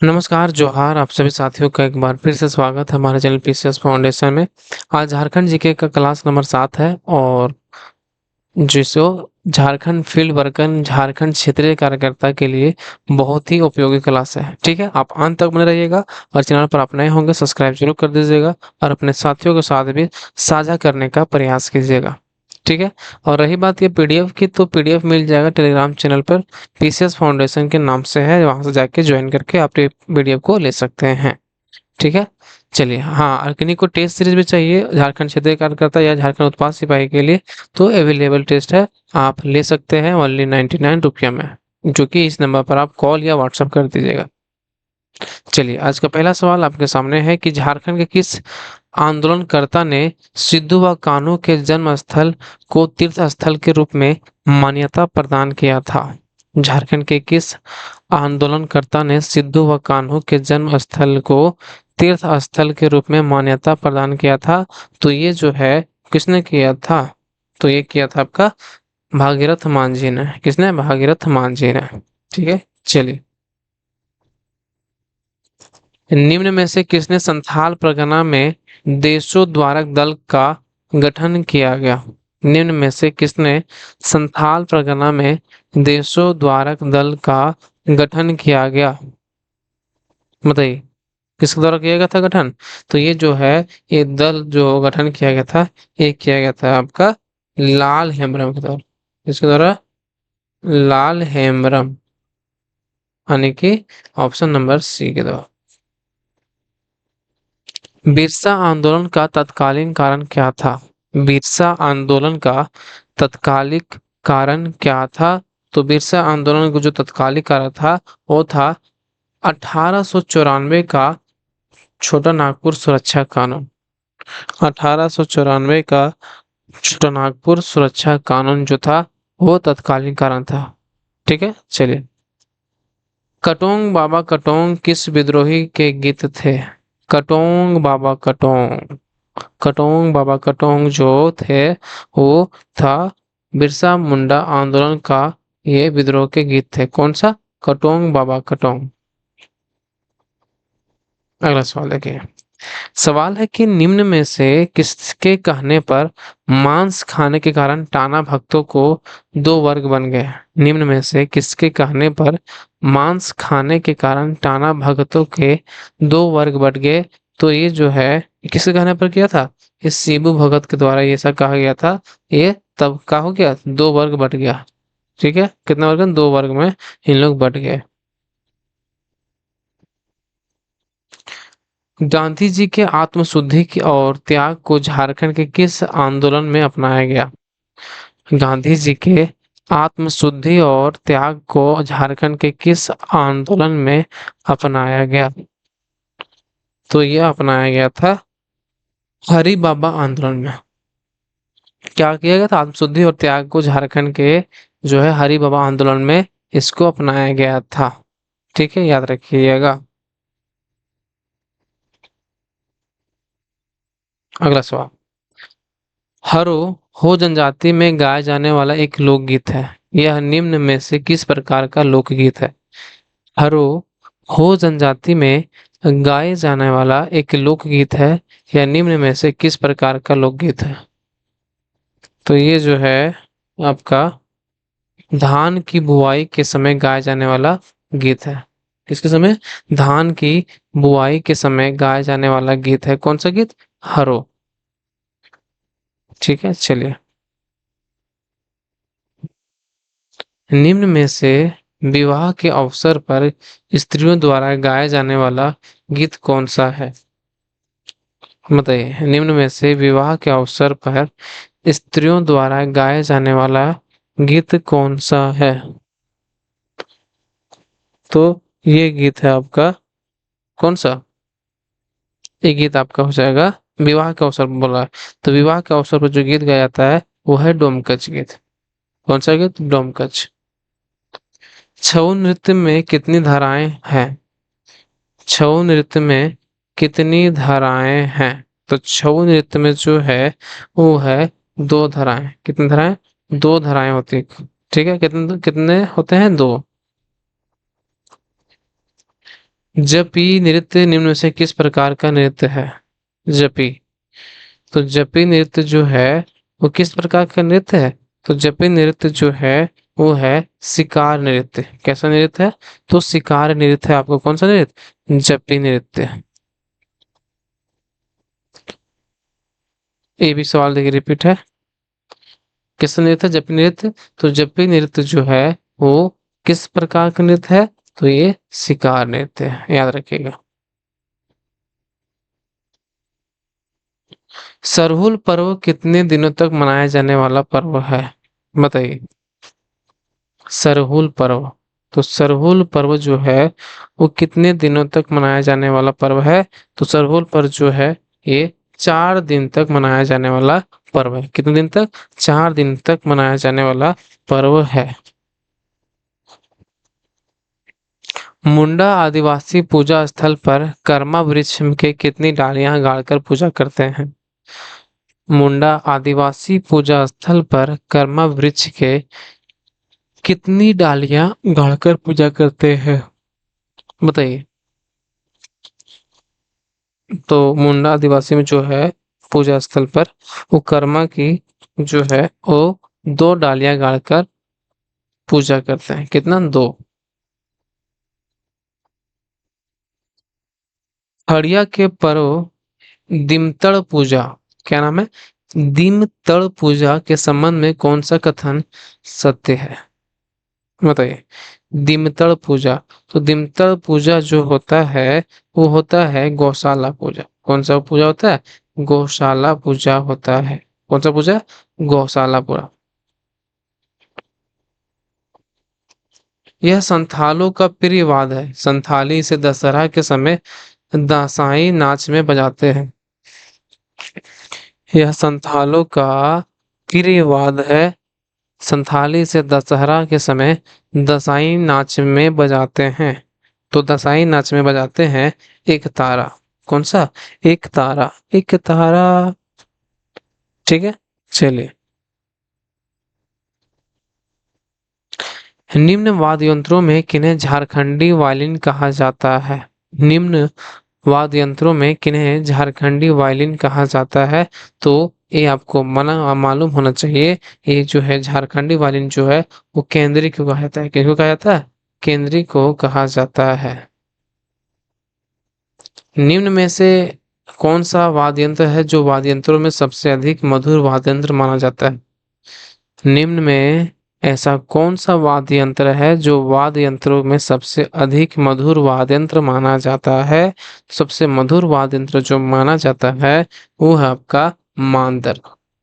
नमस्कार, जोहार आप सभी साथियों का एक बार फिर से स्वागत है हमारे चैनल पीसीएस फाउंडेशन में। आज झारखंड जीके का क्लास नंबर 7 है और जिसको झारखंड फील्ड वर्कर झारखंड क्षेत्रीय कार्यकर्ता के लिए बहुत ही उपयोगी क्लास है। ठीक है, आप अंत तक बने रहिएगा और चैनल पर आप नए होंगे सब्सक्राइब जरूर कर दीजिएगा और अपने साथियों के साथ भी साझा करने का प्रयास कीजिएगा। ठीक है, और रही बात ये पीडीएफ की, तो पीडीएफ मिल जाएगा टेलीग्राम चैनल पर, पीसीएस फाउंडेशन के नाम से है, वहां से जाके ज्वाइन करके आप ये पीडीएफ को ले सकते हैं। ठीक है, चलिए। हाँ, और किन्हीं को टेस्ट सीरीज भी चाहिए झारखंड क्षेत्रीय कार्यकर्ता या झारखंड उत्पाद सिपाही के लिए, तो अवेलेबल टेस्ट है, आप ले सकते हैं ओनली 99 रुपया में, जो कि इस नंबर पर आप कॉल या व्हाट्सएप कर दीजिएगा। चलिए, आज का पहला सवाल आपके सामने है कि झारखंड के किस आंदोलनकर्ता ने सिद्धू व कान्हू के जन्म स्थल को तीर्थ स्थल के रूप में मान्यता प्रदान किया था? झारखंड के किस आंदोलनकर्ता ने सिद्धू व कान्हू के जन्म स्थल को तीर्थ स्थल के रूप में मान्यता प्रदान किया था? तो ये जो है किसने किया था? तो ये किया था आपका भागीरथ मांझी ने। किसने? भागीरथ मांझी ने। ठीक है, चलिए। निम्न में से किसने संथाल परगना में देशोद्धारक दल का गठन किया गया? निम्न में से किसने संथाल परगना में देशोद्धारक दल का गठन किया गया? बताइए, किसके द्वारा किया गया था गठन? तो ये जो है, ये दल जो गठन किया गया था, ये किया गया था आपका लाल हेमब्रम के द्वारा। किसके द्वारा? लाल हेमब्रम, यानी कि ऑप्शन नंबर सी के द्वारा। बिरसा आंदोलन का तत्कालीन कारण क्या था? बिरसा आंदोलन का तत्कालिक कारण क्या था? तो बिरसा आंदोलन का जो तत्कालिक कारण था, वो था 1894 का छोटा नागपुर सुरक्षा कानून। 1894 का छोटा नागपुर सुरक्षा कानून जो था, वो तत्कालीन कारण था। ठीक है, चलिए। कटोंग बाबा कटोंग किस विद्रोही के गीत थे? कटोंग बाबा कटोंग, कटोंग बाबा कटोंग जो थे, वो था बिरसा मुंडा आंदोलन का, ये विद्रोह के गीत थे। कौन सा? कटोंग बाबा कटोंग। अगला सवाल देखिए। सवाल है कि निम्न में से किसके कहने पर मांस खाने के कारण टाना भक्तों को दो वर्ग बन गए? निम्न में से किसके कहने पर मांस खाने के कारण टाना भक्तों के दो वर्ग बट गए? तो ये जो है, किसके कहने पर किया था? इस शिबू भगत के द्वारा ये ऐसा कहा गया था। ये तब का हो गया, दो वर्ग बट गया। ठीक है, कितने वर्ग? दो वर्ग में इन लोग बट गए। गांधी जी के आत्मशुद्धि की और त्याग को झारखंड के किस आंदोलन में अपनाया गया? गांधी जी के आत्मशुद्धि और त्याग को झारखंड के किस आंदोलन में अपनाया गया? तो यह अपनाया गया था हरि बाबा आंदोलन में। क्या किया गया था? आत्मशुद्धि और त्याग को झारखंड के जो है हरि बाबा आंदोलन में इसको अपनाया गया था। ठीक है, याद रखिएगा। अगला सवाल। हरो हो जनजाति में गाया जाने वाला एक लोकगीत है। यह निम्न में से किस प्रकार का लोकगीत है? हरो हो जनजाति में गाए जाने वाला एक लोकगीत है। यह निम्न में से किस प्रकार का लोकगीत है? तो ये जो है आपका धान की बुआई के समय गाया जाने वाला गीत है। किसके समय? धान की बुआई के समय गाया जाने वाला गीत है। कौन सा गीत? हरो। ठीक है, चलिए। निम्न में से विवाह के अवसर पर स्त्रियों द्वारा गाया जाने वाला गीत कौन सा है? बताइए, निम्न में से विवाह के अवसर पर स्त्रियों द्वारा गाया जाने वाला गीत कौन सा है? तो ये गीत है आपका कौन सा? ये गीत आपका हो जाएगा विवाह के अवसर पर बोला है। तो विवाह के अवसर पर जो गीत गाया जाता है, वो है डोमकच गीत। कौन सा गीत? डोमकच। छऊ नृत्य में कितनी धाराएं हैं? छऊ नृत्य में कितनी धाराएं हैं? तो छऊ नृत्य में जो है, वो है दो धाराएं। कितनी धाराएं? दो धाराएं होती है। ठीक है, कितने कितने होते हैं? दो। जपी नृत्य निम्न में से किस प्रकार का नृत्य है? जपी। तो जपी नृत्य जो है वो किस प्रकार का नृत्य है? तो जपी नृत्य जो है वो है शिकार नृत्य। कैसा नृत्य है? तो शिकार नृत्य है। आपको कौन सा नृत्य? जपी नृत्य। ये भी सवाल देखिए रिपीट है। किसका नृत्य? जपी नृत्य। तो जपी नृत्य जो है वो किस प्रकार का नृत्य है? तो ये शिकार नृत्य है, याद रखिएगा। सरहुल पर्व कितने दिनों तक मनाया जाने वाला पर्व है? बताइए। सरहुल पर्व। तो सरहुल पर्व जो है वो कितने दिनों तक मनाया जाने वाला पर्व है? तो सरहुल पर्व जो है ये 4 दिन तक मनाया जाने वाला पर्व है। कितने दिन तक? 4 दिन तक मनाया जाने वाला पर्व है। मुंडा आदिवासी पूजा स्थल पर कर्मा वृक्ष के कितनी डालियां गाड़कर पूजा करते हैं? मुंडा आदिवासी पूजा स्थल पर कर्मा वृक्ष के कितनी डालियां गाड़कर पूजा करते हैं? बताइए। तो मुंडा आदिवासी में जो है पूजा स्थल पर वो कर्मा की जो है वो 2 डालियां गाड़कर पूजा करते हैं। कितना? 2। खड़िया के पर्व दिमतड़ पूजा, क्या नाम है? दिमतड़ पूजा के संबंध में कौन सा कथन सत्य है? बताइए। दिमतड़ पूजा। तो दिमतड़ पूजा जो होता है वो होता है गौशाला पूजा। कौन सा पूजा होता है? गौशाला पूजा होता है। कौन सा पूजा? गौशाला पूजा। यह संथालों का प्रिय वाद्य है। संथाली इसे दशहरा के समय दासाई नाच में बजाते हैं। यह संथालों का प्रिय वाद्य है। संथाली से दशहरा के समय दसाई नाच में बजाते हैं। तो दसाई नाच में बजाते हैं एक तारा। कौन सा? एक तारा। एक तारा। ठीक है। चलिए। निम्न वाद्य यंत्रों में किन्हें झारखंडी वायलिन कहा जाता है? निम्न वाद्य यंत्रों में किन्हें झारखंडी वायलिन कहा जाता है? तो ये आपको मना मालूम होना चाहिए। ये जो है झारखंडी वायलिन जो है वो केंद्री को कहा जाता है। किसको कहा जाता है? केंद्री को कहा जाता है। निम्न में से कौन सा वाद्य यंत्र है जो वाद्य यंत्रों में सबसे अधिक मधुर वाद्य यंत्र माना जाता है? निम्न में ऐसा कौन सा वाद्य यंत्र है जो वाद्य यंत्रों में सबसे अधिक मधुर वाद्य यंत्र माना जाता है? सबसे मधुर वाद्य यंत्र जो माना जाता है वो है आपका मांदर।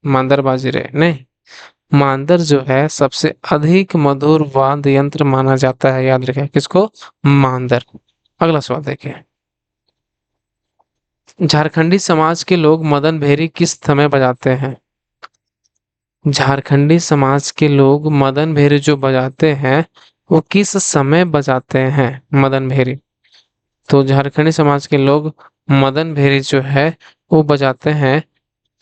मांदर बाजी रहे नहीं। मांदर जो है सबसे अधिक मधुर वाद्य यंत्र माना जाता है। याद रखें किसको? मांदर। अगला सवाल देखिए। झारखंडी समाज के लोग मदन भेरी किस समय बजाते हैं? झारखंडी समाज के लोग मदन भेरी जो बजाते हैं वो किस समय बजाते हैं? मदन भेरी। तो झारखंडी समाज के लोग मदन भेरी जो है वो बजाते हैं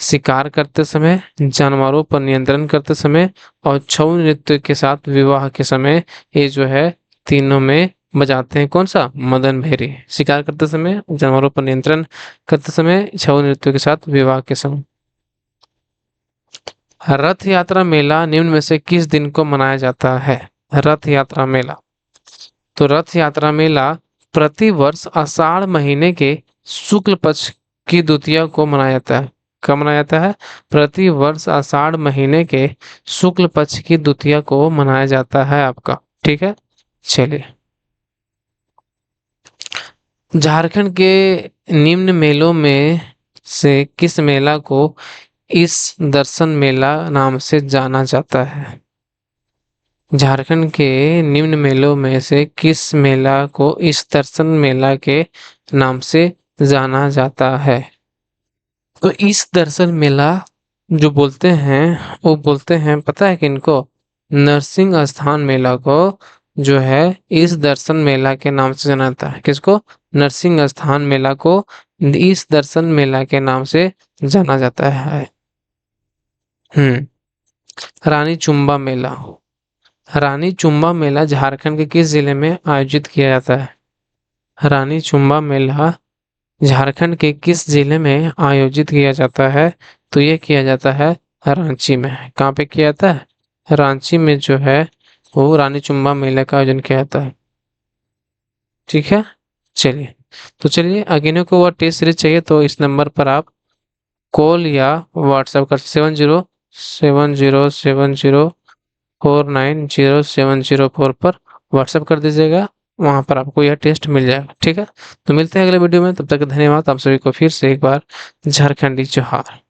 शिकार करते समय, जानवरों पर नियंत्रण करते समय और छऊ नृत्य के साथ विवाह के समय। ये जो है तीनों में बजाते हैं। कौन सा? मदन भेरी। शिकार करते समय, जानवरों पर नियंत्रण करते समय, छऊ नृत्य के साथ विवाह के समय। रथ यात्रा मेला निम्न में से किस दिन को मनाया जाता है? रथ यात्रा मेला। तो रथ यात्रा मेला प्रति वर्ष आषाढ़ महीने के शुक्ल पक्ष की द्वितीया को मनाया जाता है। कब मनाया जाता है? प्रति वर्ष आषाढ़ महीने के शुक्ल पक्ष की द्वितीया को मनाया जाता है आपका। ठीक है। चलिए। झारखंड के निम्न मेलों में से किस मेला को इस दर्शन मेला नाम से जाना जाता है? झारखंड के निम्न मेलों में से किस मेला को इस दर्शन मेला के नाम से जाना जाता है? तो इस दर्शन मेला जो बोलते हैं वो बोलते हैं पता है किनको? नरसिंह स्थान मेला को जो है इस दर्शन मेला के नाम से जाना जाता है। किसको? नरसिंह स्थान मेला को इस दर्शन मेला के नाम से जाना जाता है। रानी चुम्बा मेला। रानी चुम्बा मेला झारखंड के किस जिले में आयोजित किया जाता है? रानी चुम्बा मेला झारखंड के किस जिले में आयोजित किया जाता है? तो ये किया जाता है रांची में। कहाँ पे किया जाता है? रांची में जो है वो रानी चुम्बा मेले का आयोजन किया जाता है। ठीक है, चलिए। तो चलिए, अगिनो को वो टेस्ट सीरीज चाहिए तो इस नंबर पर आप कॉल या व्हाट्सएप कर 707070490704 पर व्हाट्सएप कर दीजिएगा। वहां पर आपको यह टेस्ट मिल जाएगा। ठीक है, तो मिलते हैं अगले वीडियो में। तब तक धन्यवाद आप सभी को फिर से एक बार। झारखंडी जोहार।